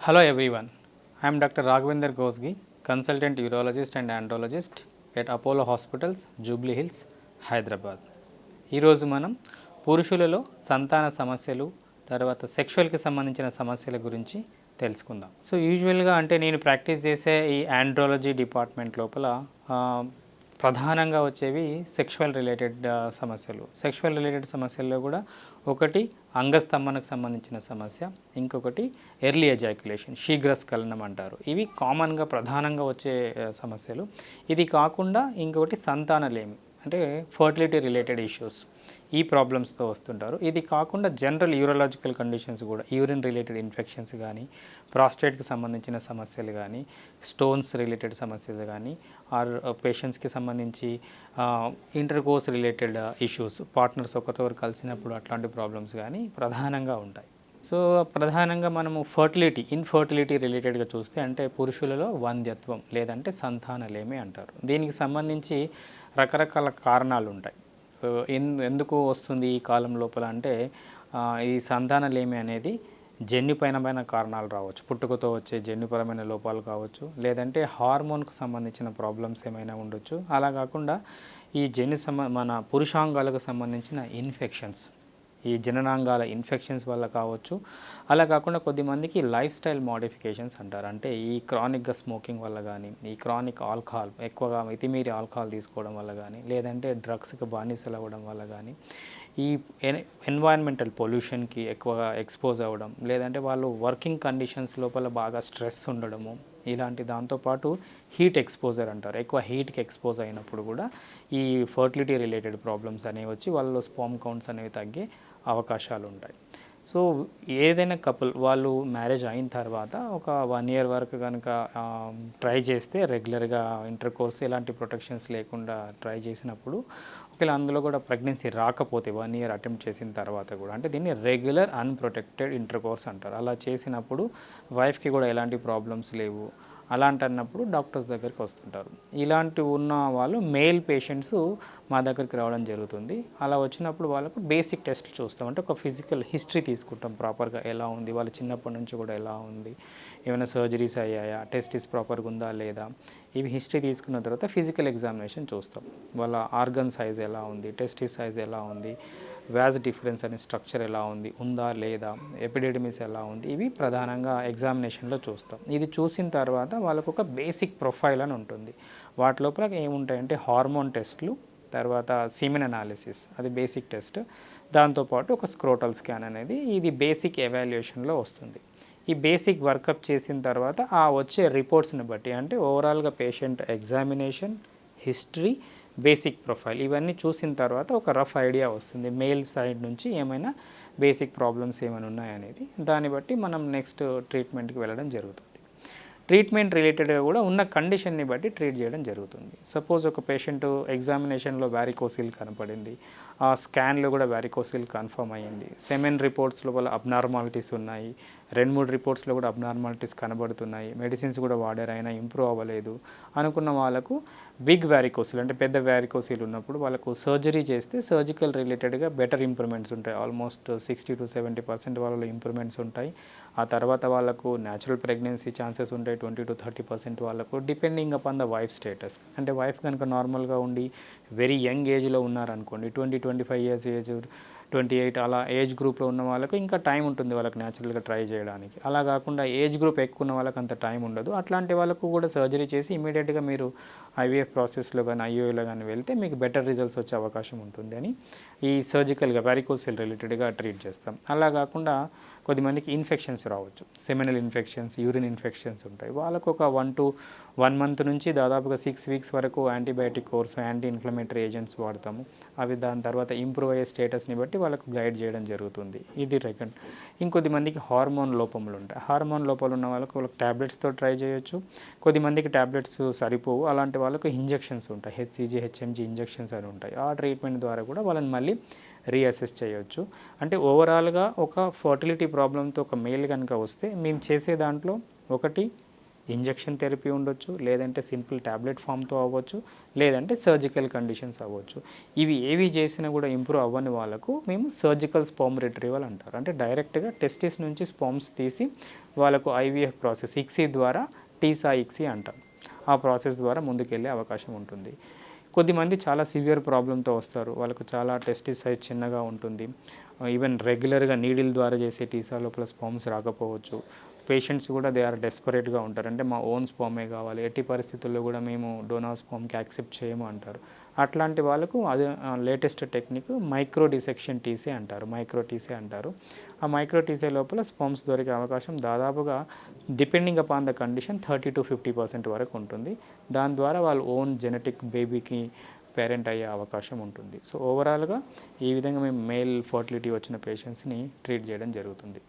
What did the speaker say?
Hello everyone, I am Dr. Raghavendra Gosgi, consultant urologist and andrologist at Apollo Hospitals, Jubilee Hills, Hyderabad. ఈరోజు మనం పురుషులలో సంతాన సమస్యలు తర్వాత సెక్షువల్కి సంబంధించిన సమస్యల గురించి తెలుసుకుందాం. సో యూజువల్గా అంటే నేను ప్రాక్టీస్ చేసే ఈ ఆండ్రాలజీ డిపార్ట్మెంట్ లోపల ప్రధానంగా వచ్చేవి సెక్షువల్ రిలేటెడ్ సమస్యలు. సెక్షువల్ రిలేటెడ్ సమస్యల్లో కూడా ఒకటి అంగస్తంభనకు సంబంధించిన సమస్య, ఇంకొకటి ఎర్లీ ఎజాక్యులేషన్, శీఘ్రస్ఖలనం అంటారు. ఇవి కామన్గా ప్రధానంగా వచ్చే సమస్యలు. ఇది కాకుండా ఇంకొకటి సంతానలేమి అంటే ఫర్టిలిటీ రిలేటెడ్ ఇష్యూస్, ఈ ప్రాబ్లమ్స్తో వస్తుంటారు. ఇది కాకుండా జనరల్ యూరలాజికల్ కండిషన్స్ కూడా, యూరిన్ రిలేటెడ్ ఇన్ఫెక్షన్స్ కానీ, ప్రాస్టేట్కి సంబంధించిన సమస్యలు కానీ, స్టోన్స్ రిలేటెడ్ సమస్యలు కానీ, ఆర్ పేషెంట్స్కి సంబంధించి ఇంటర్కోర్స్ రిలేటెడ్ ఇష్యూస్, పార్ట్నర్స్ ఒకరితో కలిసినప్పుడు అట్లాంటి ప్రాబ్లమ్స్ కానీ ప్రధానంగా ఉంటాయి. సో ప్రధానంగా మనము ఇన్ఫర్టిలిటీ రిలేటెడ్గా చూస్తే అంటే పురుషులలో వంధ్యత్వం లేదంటే సంతానలేమి అంటారు. దీనికి సంబంధించి రకరకాల కారణాలు ఉంటాయి. సో ఎందుకు వస్తుంది ఈ కాలం లోపల అంటే ఈ సంతానలేమి అనేది జన్యుపరమైన కారణాలు రావచ్చు, పుట్టుకతో వచ్చే జన్యుపరమైన లోపాలు కావచ్చు, లేదంటే హార్మోన్కు సంబంధించిన ప్రాబ్లమ్స్ ఏమైనా ఉండొచ్చు. అలా కాకుండా ఈ మన పురుషాంగాలకు సంబంధించిన ఇన్ఫెక్షన్స్, ఈ జననాంగాల ఇన్ఫెక్షన్స్ వల్ల కావచ్చు. అలా కాకుండా కొద్దిమందికి లైఫ్ స్టైల్ మోడిఫికేషన్స్ అంటారు. అంటే ఈ క్రానిక్గా స్మోకింగ్ వల్ల కానీ, ఈ క్రానిక్ ఆల్కహాల్ ఎక్కువగా మితిమీరి ఆల్కహాల్ తీసుకోవడం వల్ల కానీ, లేదంటే డ్రగ్స్కి బానిసలు అవ్వడం వల్ల కానీ, ఈ ఎన్వైరన్మెంటల్ పొల్యూషన్కి ఎక్కువగా ఎక్స్పోజ్ అవ్వడం, లేదంటే వాళ్ళు వర్కింగ్ కండిషన్స్ లోపల బాగా స్ట్రెస్ ఉండడము, ఇలాంటి దాంతోపాటు హీట్ ఎక్స్పోజర్ అంటారు. ఎక్కువ హీట్కి ఎక్స్పోజ్ అయినప్పుడు కూడా ఈ ఫర్టిలిటీ రిలేటెడ్ ప్రాబ్లమ్స్ అనేవి వచ్చి వాళ్ళలో స్పర్మ్ కౌంట్స్ అనేవి తగ్గే అవకాశాలు ఉంటాయి. సో ఏదైనా కపుల్ వాళ్ళు మ్యారేజ్ అయిన తర్వాత ఒక 1 year వరకు కనుక ట్రై చేస్తే రెగ్యులర్గా ఇంటర్ కోర్స్ ఎలాంటి ప్రొటెక్షన్స్ లేకుండా ట్రై చేసినప్పుడు ఒకవేళ అందులో కూడా ప్రెగ్నెన్సీ రాకపోతే 1 year అటెంప్ట్ చేసిన తర్వాత కూడా, అంటే దీన్ని రెగ్యులర్ అన్ప్రొటెక్టెడ్ ఇంటర్ కోర్స్ అంటారు. అలా చేసినప్పుడు వైఫ్కి కూడా ఎలాంటి ప్రాబ్లమ్స్ లేవు అలాంటన్నప్పుడు డాక్టర్స్ దగ్గరికి వస్తుంటారు. ఇలాంటి ఉన్న వాళ్ళు మేల్ పేషెంట్స్ మా దగ్గరికి రావడం జరుగుతుంది. అలా వచ్చినప్పుడు వాళ్ళకు బేసిక్ టెస్ట్ చూస్తాం. అంటే ఒక ఫిజికల్ హిస్టరీ తీసుకుంటాం, ప్రాపర్గా ఎలా ఉంది, వాళ్ళు చిన్నప్పటి నుంచి కూడా ఎలా ఉంది, ఏమైనా సర్జరీస్ అయ్యాయా, టెస్టిస్ ప్రాపర్గా ఉందా లేదా, ఇవి హిస్టరీ తీసుకున్న తర్వాత ఫిజికల్ ఎగ్జామినేషన్ చూస్తాం. వాళ్ళ ఆర్గన్ సైజ్ ఎలా ఉంది, టెస్టిస్ సైజ్ ఎలా ఉంది, వ్యాజ్ డిఫరెన్స్ అనే స్ట్రక్చర్ ఎలా ఉంది, ఉందా లేదా, ఎపిడెడమిస్ ఎలా ఉంది, ఇవి ప్రధానంగా ఎగ్జామినేషన్లో చూస్తాం. ఇది చూసిన తర్వాత వాళ్ళకు ఒక బేసిక్ ప్రొఫైల్ అని ఉంటుంది. వాటి లోపల ఏముంటాయంటే హార్మోన్ టెస్ట్లు, తర్వాత సిమెన్ అనాలిసిస్, అది బేసిక్ టెస్ట్, దాంతోపాటు ఒక స్క్రోటల్ స్కాన్ అనేది ఇది బేసిక్ ఎవాల్యుయేషన్లో వస్తుంది. ఈ బేసిక్ వర్కప్ చేసిన తర్వాత ఆ వచ్చే రిపోర్ట్స్ని బట్టి అంటే ఓవరాల్గా patient examination, history, basic profile ఇవన్నీ చూసిన తర్వాత ఒక రఫ్ ఐడియా వస్తుంది మేల్ సైడ్ నుంచి ఏమైనా బేసిక్ ప్రాబ్లమ్స్ ఏమైనా ఉన్నాయనేది. దాన్ని బట్టి మనం నెక్స్ట్ ట్రీట్మెంట్కి వెళ్ళడం జరుగుతుంది. ట్రీట్మెంట్ రిలేటెడ్గా కూడా ఉన్న కండిషన్ని బట్టి ట్రీట్ చేయడం జరుగుతుంది. సపోజ్ ఒక పేషెంట్ ఎగ్జామినేషన్లో వ్యారికోసిల్ కనపడింది, ఆ స్కాన్లో కూడా వ్యారికోసిల్ కన్ఫర్మ్ అయ్యింది, సెమెన్ రిపోర్ట్స్ లోపల అబ్నార్మాలిటీస్ ఉన్నాయి, 2-3 రిపోర్ట్స్లో కూడా అబ్నార్మాలిటీస్ కనబడుతున్నాయి, మెడిసిన్స్ కూడా వాడారు అయినా ఇంప్రూవ్ అవ్వలేదు అనుకున్న వాళ్ళకు బిగ్ వ్యారికోసిల్ అంటే పెద్ద వ్యారికోసిల్ ఉన్నప్పుడు వాళ్ళకు సర్జరీ చేస్తే సర్జికల్ రిలేటెడ్గా బెటర్ ఇంప్రూవ్మెంట్స్ ఉంటాయి. ఆల్మోస్ట్ 60 to 70% వాళ్ళలో ఇంప్రూవ్మెంట్స్ ఉంటాయి. ఆ తర్వాత వాళ్ళకు న్యాచురల్ ప్రెగ్నెన్సీ ఛాన్సెస్ ఉంటాయి 20 to 30% వాళ్ళకు, depending upon the wife status. అంటే వైఫ్ కనుక నార్మల్గా ఉండి వెరీ యంగ్ ఏజ్లో ఉన్నారనుకోండి, 20-25 years ఏజ్, 28 అలా ఏజ్ గ్రూప్లో ఉన్న వాళ్ళకు ఇంకా టైం ఉంటుంది వాళ్ళకి న్యాచురల్గా ట్రై చేయడానికి. అలా కాకుండా ఏజ్ గ్రూప్ ఎక్కువ ఉన్న వాళ్ళకి అంత టైం ఉండదు. అట్లాంటి వాళ్ళకు కూడా సర్జరీ చేసి ఇమీడియట్గా మీరు ఐవీఎఫ్ ప్రాసెస్లో కానీ ఐఓఏలో కానీ వెళ్తే మీకు బెటర్ రిజల్ట్స్ వచ్చే అవకాశం ఉంటుంది అని ఈ సర్జికల్గా వ్యారికోసిల్ రిలేటెడ్గా ట్రీట్ చేస్తాం. అలా కాకుండా కొద్దిమందికి ఇన్ఫెక్షన్స్ రావచ్చు, సెమినల్ ఇన్ఫెక్షన్స్, యూరిన్ ఇన్ఫెక్షన్స్ ఉంటాయి. వాళ్ళకు ఒక 1 month నుంచి దాదాపుగా 6 weeks వరకు antibiotic course, anti inflammatory agents వాడతాము. అవి దాని తర్వాత ఇంప్రూవ్ అయ్యే స్టేటస్ని బట్టి వాళ్ళకు గైడ్ చేయడం జరుగుతుంది. ఇది సెకండ్. ఇంకొద్దిమందికి హార్మోన్ లోపములు ఉంటాయి. హార్మోన్ లోపాలు ఉన్న వాళ్ళకు ట్యాబ్లెట్స్తో ట్రై చేయొచ్చు. కొద్దిమందికి ట్యాబ్లెట్స్ సరిపోవు, అలాంటి వాళ్ళకు ఇంజెక్షన్స్ ఉంటాయి, హెచ్సిజీ, హెచ్ఎంజీ ఇంజెక్షన్స్ అని ఉంటాయి. ఆ ట్రీట్మెంట్ ద్వారా కూడా వాళ్ళని మళ్ళీ రీఅసెస్ చేయొచ్చు. అంటే ఓవరాల్గా ఒక ఫర్టిలిటీ ప్రాబ్లంతో ఒక మేల్ కనుక వస్తే మేము చేసే దాంట్లో ఒకటి ఇంజెక్షన్ థెరపీ ఉండొచ్చు, లేదంటే సింపుల్ ట్యాబ్లెట్ ఫామ్తో అవ్వచ్చు, లేదంటే సర్జికల్ కండిషన్స్ అవ్వచ్చు. ఇవి ఏవి చేసినా కూడా ఇంప్రూవ్ అవ్వని వాళ్ళకు మేము సర్జికల్ స్పర్మ్ రిట్రీవల్ అంటారు. అంటే డైరెక్ట్గా టెస్టిస్ నుంచి స్పర్మ్స్ తీసి వాళ్ళకు ఐవీఎఫ్ ప్రాసెస్ ఇక్సీ ద్వారా టీసా ఇక్సీ అంటాం. ఆ ప్రాసెస్ ద్వారా ముందుకెళ్ళే అవకాశం ఉంటుంది. కొద్దిమంది చాలా సివియర్ ప్రాబ్లంతో వస్తారు. వాళ్ళకు చాలా టెస్టిస్ సైజ్ చిన్నగా ఉంటుంది. ఈవెన్ రెగ్యులర్గా నీడిల్ ద్వారా చేసే టీసా లోపల స్పర్మ్స్ రాకపోవచ్చు. పేషెంట్స్ కూడా దే ఆర్ డెస్పరేట్గా ఉంటారు. అంటే మా ఓన్ స్పర్మే కావాలి, ఎట్టి పరిస్థితుల్లో కూడా మేము డోనార్ స్పర్మ్కి యాక్సెప్ట్ చేయము అంటారు. అట్లాంటి వాళ్ళకు అదే latest technique micro dissection TC అంటారు, మైక్రో టీసీ అంటారు. ఆ మైక్రో టీసీ లోపల స్పర్మ్స్ దొరికే అవకాశం దాదాపుగా డిపెండింగ్ అపాన్ ద కండిషన్ 30-50% వరకు ఉంటుంది. దాని ద్వారా వాళ్ళు ఓన్ జెనెటిక్ బేబీకి పేరెంట్ అయ్యే అవకాశం ఉంటుంది. సో ఓవరాల్గా ఈ విధంగా మేము మేల్ ఫర్టిలిటీ వచ్చిన పేషెంట్స్ని ట్రీట్ చేయడం జరుగుతుంది.